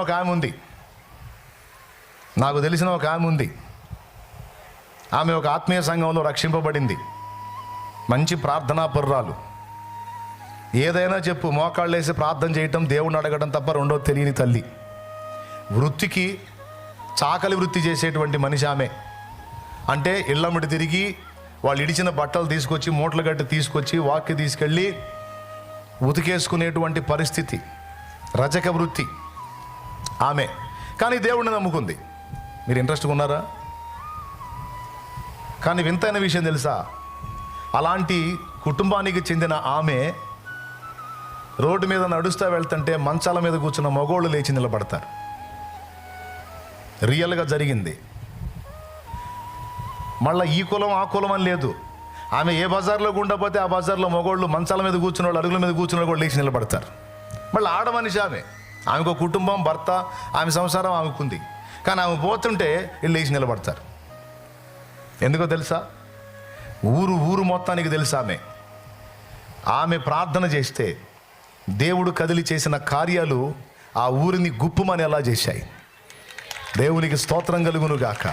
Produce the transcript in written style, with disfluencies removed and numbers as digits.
ఒక ఆమె ఉంది, నాకు తెలిసిన ఒక ఆమె ఉంది. ఆమె ఒక ఆత్మీయ సంఘంలో రక్షింపబడింది. మంచి ప్రార్థనా పరురాలు. ఏదైనా చెప్పు, మోకాళ్ళు వేసి ప్రార్థన చేయటం, దేవుణ్ణి అడగడం తప్ప రెండో తెలియని తల్లి. వృత్తికి చాకలి వృత్తి చేసేటువంటి మనిషి ఆమె. అంటే ఇళ్ళమ్మడి తిరిగి వాళ్ళు ఇడిచిన బట్టలు తీసుకొచ్చి మూటలు గట్టి తీసుకొచ్చి వాక్కి తీసుకెళ్ళి ఉతికేసుకునేటువంటి పరిస్థితి, రజక వృత్తి ఆమె. కానీ దేవుణ్ణి నమ్ముకుంది. మీరు ఇంట్రెస్ట్గా ఉన్నారా? కానీ వింతైన విషయం తెలుసా, అలాంటి కుటుంబానికి చెందిన ఆమె రోడ్డు మీద నడుస్తూ వెళ్తుంటే మంచాల మీద కూర్చున్న మగోళ్ళు లేచి నిలబడతారు. రియల్గా జరిగింది. మళ్ళీ ఈ కులం ఆ కులం అని లేదు. ఆమె ఏ బజార్లో గుండా పోతే ఆ బజార్లో మగోళ్ళు మంచాల మీద కూర్చున్న వాళ్ళు, అరుగుల మీద కూర్చున్న వాళ్ళు కూడా లేచి నిలబడతారు. మళ్ళీ ఆడ మనిషి ఆమెకు ఒక కుటుంబం, భర్త, ఆమె సంసారం ఆమెకుంది. కానీ ఆమె పోతుంటే వీళ్ళు లేచి నిలబడతారు. ఎందుకో తెలుసా? ఊరు మొత్తానికి తెలుసా ఆమె ప్రార్థన చేస్తే దేవుడు కదిలి చేసిన కార్యాలు ఆ ఊరిని గుప్పుమని ఎలా చేశాయి. దేవునికి స్తోత్రం కలుగును గాక.